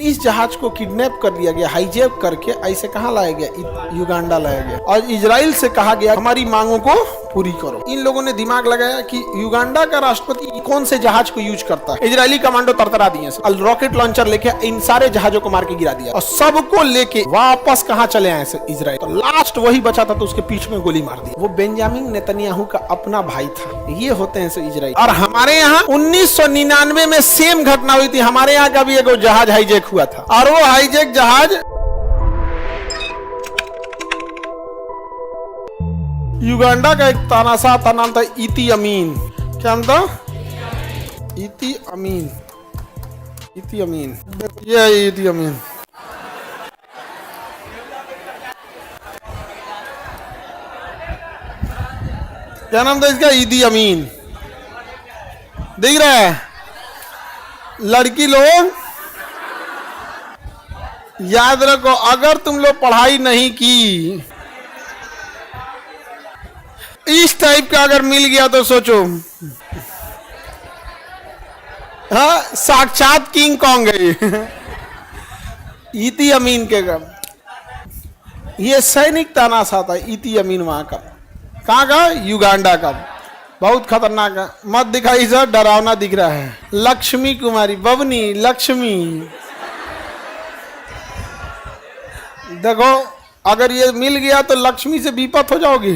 इस जहाज को किडनैप कर लिया गया, हाईजैक करके ऐसे कहाँ लाया गया? युगांडा लाया गया और इजराइल से कहा गया हमारी मांगों को पूरी करो। इन लोगों ने दिमाग लगाया कि युगांडा का राष्ट्रपति कौन से जहाज को यूज करता है। इजरायली कमांडो तरतरा दिए, रॉकेट लॉन्चर लेके इन सारे जहाजों को मार के गिरा दिया और सबको लेके वापस कहाँ चले आए इजराइल। तो लास्ट वही बचा था तो उसके पीठ में गोली मार दी। वो बेंजामिन नेतन्याहू का अपना भाई था। ये होते हैं इजराइल। और हमारे यहाँ 1999 में सेम घटना हुई थी। हमारे यहाँ का भी एक जहाज हाईजैक हुआ था और वो हाईजैक जहाज युगांडा का एक तानाशाह था, नाम था इदी अमीन। क्या नाम था? इदी अमीन। इदी अमीन, ये इदी अमीन। क्या नाम था इसका? इदी अमीन। दिख रहा है? लड़की लोग याद रखो, अगर तुम लोग पढ़ाई नहीं की, इस टाइप का अगर मिल गया तो सोचो, हाँ साक्षात किंग कॉन्ग है। इदी अमीन के गम ये सैनिक तानाशाह था। इदी अमीन वहां का, कहाँ का? युगांडा का। बहुत खतरनाक है। मत दिखाई सर, डरावना दिख रहा है। लक्ष्मी कुमारी, बबनी लक्ष्मी। देखो अगर ये मिल गया तो लक्ष्मी से विपत हो जाओगी।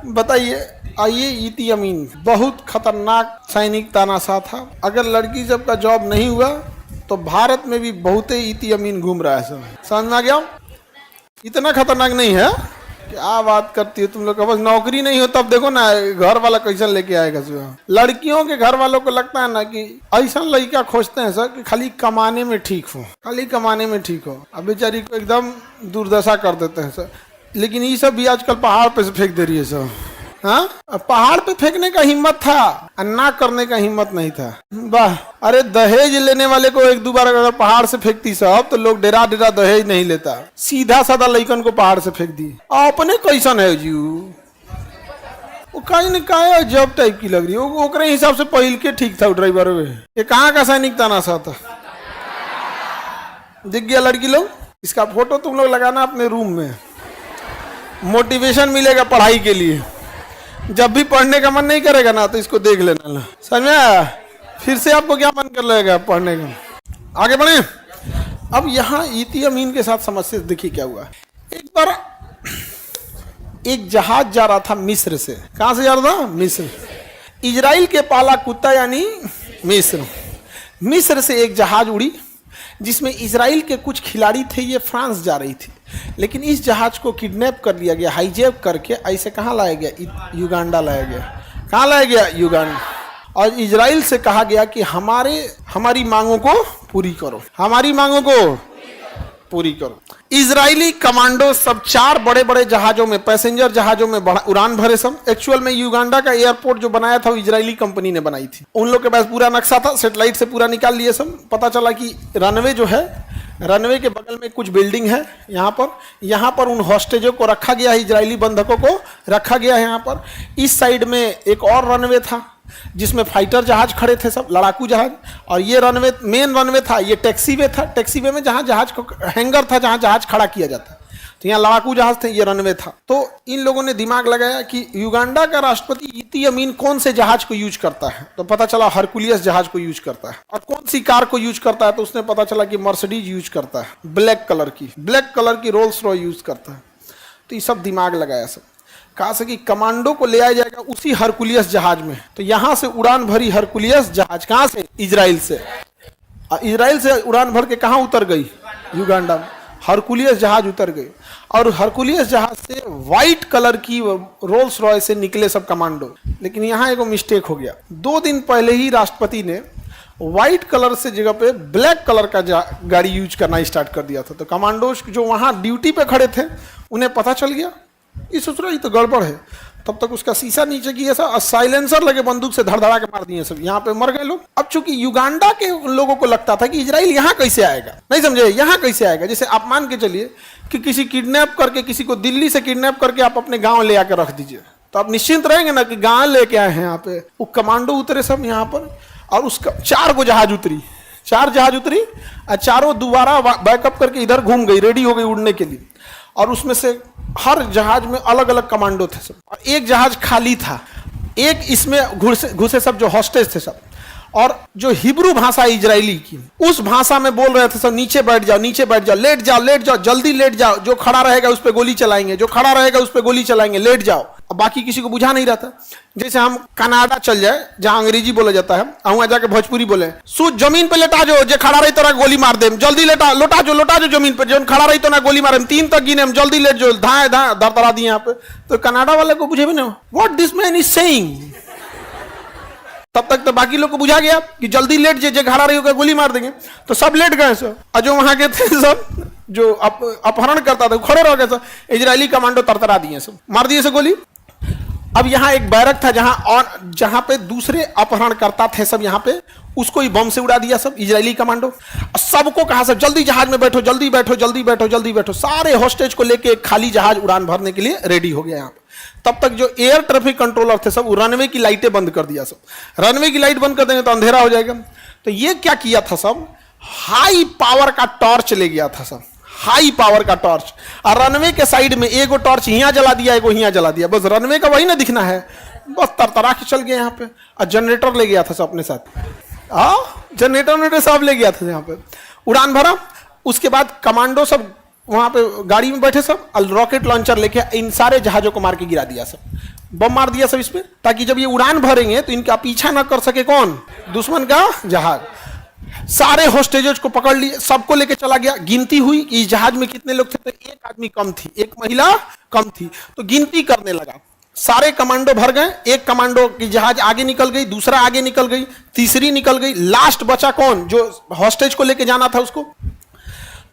बताइए। आइए, इदी अमीन बहुत खतरनाक सैनिक तानाशाह था। अगर लड़की सबका जॉब नहीं हुआ तो भारत में भी बहुत ही इदी अमीन घूम रहा है। सब समझ में आ गया? इतना खतरनाक नहीं है। क्या बात करती है तुम लोग? बस नौकरी नहीं हो तब देखो ना घर वाला कैसा लेके आएगा। लड़कियों के घर वालों को लगता है ना कि ऐसा लड़का खोजते हैं सर कि खाली कमाने में ठीक हो, खाली कमाने में ठीक हो। अब बेचारी को एकदम दुर्दशा कर देते हैं सर। लेकिन ये सब भी आजकल पहाड़ पे से फेंक दे रही है सर। हाँ, पहाड़ पे फेंकने का हिम्मत था और ना करने का हिम्मत नहीं था। वाह! अरे दहेज लेने वाले को एक दो बार अगर पहाड़ से फेंकती सब तो लोग डेरा डेरा दहेज नहीं लेता, सीधा साधा लड़कन को पहाड़ से फेंक दी। अपने कैसन है जी? वो कहीं न कहीं जॉब टाइप की लग रही है। ओकरे हिसाब से पहल के ठीक था ड्राइवर। ये कहाँ का सैनिक तानाशाह था? दिख गया लड़की लोग? इसका फोटो तुम लोग लगाना अपने रूम में, मोटिवेशन मिलेगा पढ़ाई के लिए। जब भी पढ़ने का मन नहीं करेगा ना तो इसको देख लेना। समझा? फिर से आपको क्या मन कर लगेगा पढ़ने का। आगे बढ़े। अब यहाँ इदी अमीन के साथ समस्या देखिए क्या हुआ। एक बार एक जहाज जा रहा था मिस्र से। कहाँ से जा रहा था? मिस्र। इजराइल के पाला कुत्ता यानी मिस्र। मिस्र से एक जहाज उड़ी जिसमें इजराइल के कुछ खिलाड़ी थे। ये फ्रांस जा रही थी, लेकिन इस जहाज को किडनैप कर लिया गया, हाईजैक करके ऐसे कहाँ लाया गया? युगांडा लाया गया। कहाँ लाया गया? युगांडा। और इजराइल से कहा गया कि हमारी मांगों को पूरी करो, हमारी मांगों को पूरी करो। इजरायली कमांडो सब 4 बड़े बड़े जहाजों में, पैसेंजर जहाजों में उड़ान भरे सब। एक्चुअल में युगांडा का एयरपोर्ट जो बनाया था वो इजरायली कंपनी ने बनाई थी। उन लोग के पास पूरा नक्शा था, सेटेलाइट से पूरा निकाल लिए सब। पता चला कि रनवे जो है, रनवे के बगल में कुछ बिल्डिंग है। यहाँ पर उन हॉस्टेजों को रखा गया है, इजरायली बंधकों को रखा गया है यहाँ पर। इस साइड में एक और रनवे था जिसमें फाइटर जहाज खड़े थे, सब लड़ाकू जहाज। और ये रनवे मेन रनवे था, ये टैक्सीवे था। टैक्सीवे में जहाँ जहाज को हैंगर था, जहाँ जहाज खड़ा किया जाता, तो यहाँ लड़ाकू जहाज थे, ये रनवे था। तो इन लोगों ने दिमाग लगाया कि युगांडा का राष्ट्रपति इदी अमीन कौन से जहाज को यूज करता है। तो पता चला हरकुलियस जहाज को यूज करता है। और कौन सी कार को यूज करता है? तो उसने पता चला कि मर्सिडीज यूज करता है, ब्लैक कलर की रोल्स रॉयस यूज करता है। तो ये सब दिमाग लगाया सब, कहा से कि कमांडो को ले आया जाएगा उसी हरकुलियस जहाज में। तो यहाँ से उड़ान भरी हरकुलियस जहाज। कहाँ से? इजराइल से। इजराइल से उड़ान भर के कहाँ उतर गई? युगांडा में। हरकुलियस जहाज उतर गई और हरकुलियस जहाज से व्हाइट कलर की रोल्स रॉयस से निकले सब कमांडो। लेकिन यहाँ एक मिस्टेक हो गया। 2 दिन पहले ही राष्ट्रपति ने व्हाइट कलर से जगह पे ब्लैक कलर का गाड़ी यूज करना स्टार्ट कर दिया था। तो कमांडोज जो वहाँ ड्यूटी पे खड़े थे उन्हें पता चल गया, ये सोच रहा ये तो गड़बड़ है। तब तक उसका शीशा नीचे किया सब और साइलेंसर लगे बंदूक से धड़धड़ा के मार दिए सब। यहाँ पे मर गए लोग। अब चूंकि युगांडा के लोगों को लगता था कि इजराइल यहाँ कैसे आएगा, नहीं समझे, यहाँ कैसे आएगा। जैसे आप मान के चलिए कि किसी किडनैप करके, किसी को दिल्ली से किडनैप करके आप अपने गाँव ले आकर रख दीजिए, तो आप निश्चिंत रहेंगे ना कि गाँव लेके आए हैं यहाँ पे। वो कमांडो उतरे सब यहाँ पर और उसका 4 गो जहाज उतरी, 4 जहाज उतरी और चारों दोबारा बैकअप करके इधर घूम गई, रेडी हो गई उड़ने के लिए। और उसमें से हर जहाज में अलग अलग कमांडो थे सब, और एक जहाज खाली था। एक इसमें घुसे सब जो हॉस्टेज थे सब, और जो हिब्रू भाषा इजरायली की, उस भाषा में बोल रहे थे सब, नीचे बैठ जाओ, नीचे बैठ जाओ, लेट जाओ, लेट जाओ, जल्दी लेट जाओ, जो खड़ा रहेगा उस पर गोली चलाएंगे, जो खड़ा रहेगा उस पर गोली चलाएंगे, लेट जाओ। अब बाकी किसी को बुझा नहीं रहता। जैसे हम कनाडा चल जाए जहां अंग्रेजी बोला जाता है, वहां जाके भोजपुरी बोले, सूझ जमीन पे लेटा जो, जे खड़ा रही तो ना गोली मार दे, जल्दी लेटा, लोटा जो जमीन पे, जो खड़ा रही तो ना गोली मारे, 3 तक गिने, जल्दी लेट जो, धाए धाए दरदरा दी यहाँ पे। तो कनाडा वाले को बुझे भी ना what this man is saying. तब तक तो बाकी लोग को बुझा गया कि जल्दी लेट जे खड़ा रही होगा गोली मार देंगे। तो सब लेट गए सब, और जो वहां के थे सब जो अपहरण करता था खड़े रह गए सब। इजरायली कमांडो तरतरा दिए सब, मार दिए सब गोली। अब यहाँ एक बैरक था जहां पे दूसरे अपहरण करता थे सब, यहाँ पे उसको ही बम से उड़ा दिया सब इजरायली कमांडो। सबको कहा सब जल्दी जहाज में बैठो, जल्दी बैठो, जल्दी बैठो, जल्दी बैठो। सारे हॉस्टेज को लेके एक खाली जहाज उड़ान भरने के लिए रेडी हो गया यहाँ पे। तब तक जो एयर ट्रैफिक कंट्रोलर थे सब रनवे की लाइटें बंद कर दिया सब। रनवे की लाइट बंद कर देंगे तो अंधेरा हो जाएगा। तो ये क्या किया था सब, हाई पावर का टॉर्च ले गया था सब, हाई पावर का टॉर्च। और रनवे के साइड में एगो टॉर्च यहाँ जला दिया, एगो यहाँ जला दिया, बस रनवे का वही ना दिखना है, बस तरतरा के चल गए यहाँ पे। और जनरेटर ले गया था सब अपने साथ, जनरेटर सब ले गया था यहाँ पे, उड़ान भरा। उसके बाद कमांडो सब वहां पे गाड़ी में बैठे सब, रॉकेट लॉन्चर लेके इन सारे जहाजों को मार के गिरा दिया सब, बम मार दिया सब इस पे, ताकि जब ये उड़ान भरेंगे तो इनका पीछा ना कर सके कौन, दुश्मन का जहाज। सारे होस्टेजेस को पकड़ लिए, सबको लेके चला गया। गिनती हुई कि इस जहाज में कितने लोग थे, तो एक आदमी कम थी, एक महिला कम थी। तो गिनती करने लगा, सारे कमांडो भर गए। एक कमांडो की जहाज आगे निकल गई, दूसरा आगे निकल गई, तीसरी निकल गई, लास्ट बचा कौन, जो हॉस्टेज को लेके जाना था उसको।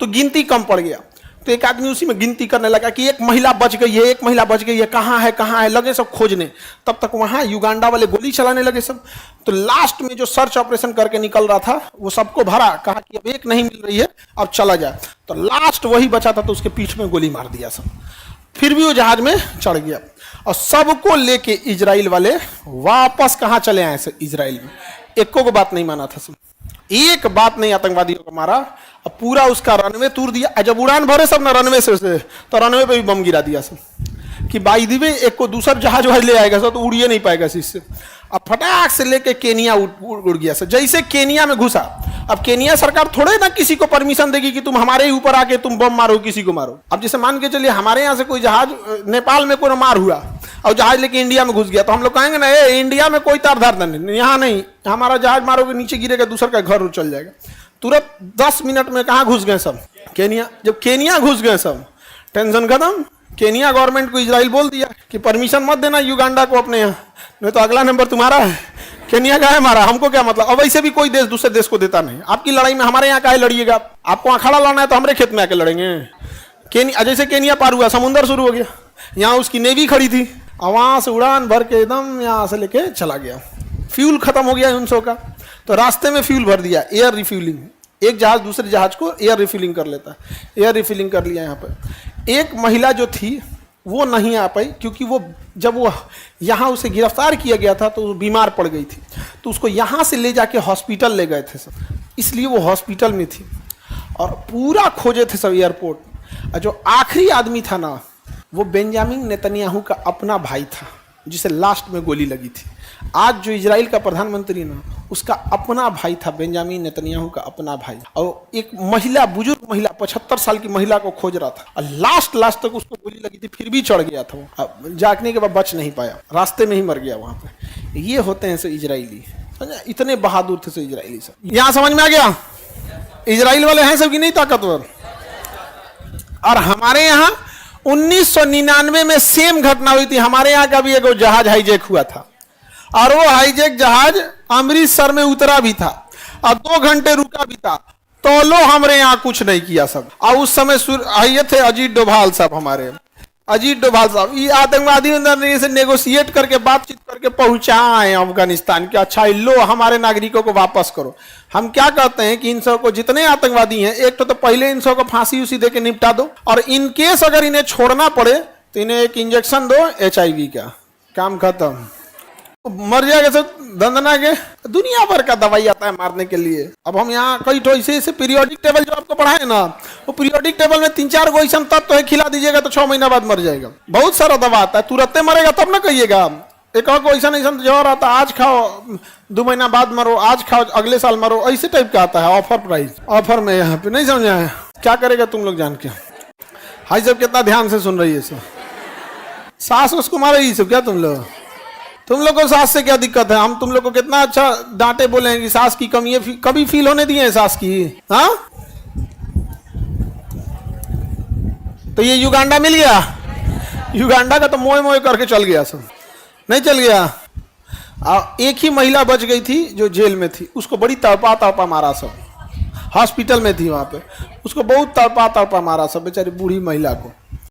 तो गिनती कम पड़ गया, तो एक आदमी उसी में गिनती करने लगा कि एक महिला बच गई है, एक महिला बच गई है, कहाँ है, लगे सब खोजने। तब तक वहां युगांडा वाले गोली चलाने लगे सब। तो लास्ट में जो सर्च ऑपरेशन करके निकल रहा था वो सबको भरा, कहा कि अब एक नहीं मिल रही है, अब चला जाए। तो लास्ट वही बचा था, तो उसके पीठ में गोली मार दिया सब। फिर भी वो जहाज में चढ़ गया, और सबको लेके इजराइल वाले वापस कहाँ चले आए सब, इजराइल में। एको को बात नहीं माना था सब, एक बात नहीं आतंकवादियों को मारा। अब पूरा उसका रनवे तोड़ दिया। जब उड़ान भरे सब ना रनवे से, तो रनवे पे भी बम गिरा दिया सब, कि बाई दी वे एक को दूसरा जहाज वहाज ले आएगा सब, तो उड़िए नहीं पाएगा इससे। अब फटाक से लेके केनिया उड़ गया सब। जैसे केनिया में घुसा, अब केनिया सरकार थोड़े ना किसी को परमिशन देगी कि तुम हमारे ही ऊपर आके तुम बम मारो, किसी को मारो। अब जैसे मान के चलिए हमारे यहाँ से कोई जहाज नेपाल में कोई मार हुआ और जहाज लेके इंडिया में घुस गया, तो हम लोग कहेंगे ना, ए इंडिया में कोई तार धार नहीं, यहाँ नहीं, हमारा जहाज मारोगे नीचे गिरेगा, दूसर का घर चल जाएगा। तुरंत 10 मिनट में कहाँ घुस गए सब, केनिया। जब केनिया घुस गए सब, टेंशन खत्म। केनिया गवर्नमेंट को इजराइल बोल दिया कि परमिशन मत देना युगांडा को अपने यहाँ, नहीं तो अगला नंबर तुम्हारा है। केनिया का है हमारा, हमको क्या मतलब। अब वैसे भी कोई देश दूसरे देश को देता नहीं। आपकी लड़ाई में हमारे यहाँ का है लड़िएगा, आपको अखाड़ा लाना है तो हमारे खेत में आके लड़ेंगे। जैसे केनिया पार हुआ, समुंदर शुरू हो गया, यहाँ उसकी नेवी खड़ी थी, वहां से उड़ान भर के एकदम यहाँ से लेके चला गया। फ्यूल खत्म हो गया उन सौ का, तो रास्ते में फ्यूल भर दिया, एयर रिफ्यूलिंग। एक जहाज दूसरे जहाज को एयर रिफिलिंग कर लेता है, एयर रिफिलिंग कर लिया यहाँ पर। एक महिला जो थी वो नहीं आ पाई, क्योंकि वो जब वो यहाँ उसे गिरफ्तार किया गया था तो वो बीमार पड़ गई थी, तो उसको यहाँ से ले जाके हॉस्पिटल ले गए थे सब, इसलिए वो हॉस्पिटल में थी। और पूरा खोजे थे सब एयरपोर्ट। और जो आखिरी आदमी था ना, वो बेंजामिन नेतन्याहू का अपना भाई था, जिसे लास्ट में गोली लगी थी। आज जो इजराइल का प्रधानमंत्री ना, उसका अपना भाई था, बेंजामिन नेतन्याहू का अपना भाई। और एक महिला, बुजुर्ग महिला, 75 साल की महिला को खोज रहा था, और लास्ट तक उसको गोली लगी थी, फिर भी चढ़ गया था वो। जागने के बाद बच नहीं पाया, रास्ते में ही मर गया वहां पे। ये होते हैं इजरायली, इतने बहादुर थे इजरायली सब। यहाँ समझ में आ गया, इजराइल वाले हैं सब कि नहीं ताकतवर। और हमारे यहाँ 1999 में सेम घटना हुई थी। हमारे यहाँ का भी एक जहाज हाईजैक हुआ था, और वो हाईजैक जहाज अमृतसर में उतरा भी था और 2 घंटे रुका भी था, तो लो हमारे यहाँ कुछ नहीं किया सब। और उस समय आइए थे अजीत डोभाल साहब, हमारे अजीत डोभाल साहब, ये आतंकवादी से नेगोशिएट करके, बातचीत करके पहुंचाए अफगानिस्तान के। अच्छा लो हमारे नागरिकों को वापस करो। हम क्या कहते हैं कि इन सब को, जितने आतंकवादी हैं, एक तो पहले इन सब को फांसी उसी दे के निपटा दो, और इन केस अगर इन्हें छोड़ना पड़े तो इन्हें एक इंजेक्शन दो HIV का, काम खत्म। मर जाएगा सब दंदना के। दुनिया भर का दवाई आता है मारने के लिए। अब हम यहाँ कई तो ऐसे पीरियोडिक टेबल जो आपको पढ़ाए ना, वो पीरियोडिक टेबल में 3-4 गो ऐसा तत्व है, खिला दीजिएगा तो 6 महीना बाद मर जाएगा। बहुत सारा दवा आता है, तुरंत मरेगा तब ना कहिएगा। एक और ऐसा ऐसा जहर आता है, आज खाओ 2 महीना बाद मरो, आज खाओ अगले साल मरो, ऐसे टाइप का आता है। ऑफर प्राइस, ऑफर में यहाँ पे नहीं समझा है। क्या करेगा तुम लोग जान के। हाई सब कितना ध्यान से सुन रही है सब। सास उसको मारे ही सब क्या तुम लोग को सास से क्या दिक्कत है? हम तुम लोग को कितना अच्छा डांटे बोले हैं कि सास की कमी है, कभी फील होने दिए है सास की? हाँ, तो ये युगांडा मिल गया, युगांडा का तो मोए मोए करके चल गया सब, नहीं चल गया। एक ही महिला बच गई थी जो जेल में थी, उसको बड़ी तड़पा मारा सब, हॉस्पिटल में थी वहां पे, उसको बहुत तड़पा मारा सब, बेचारी बूढ़ी महिला को।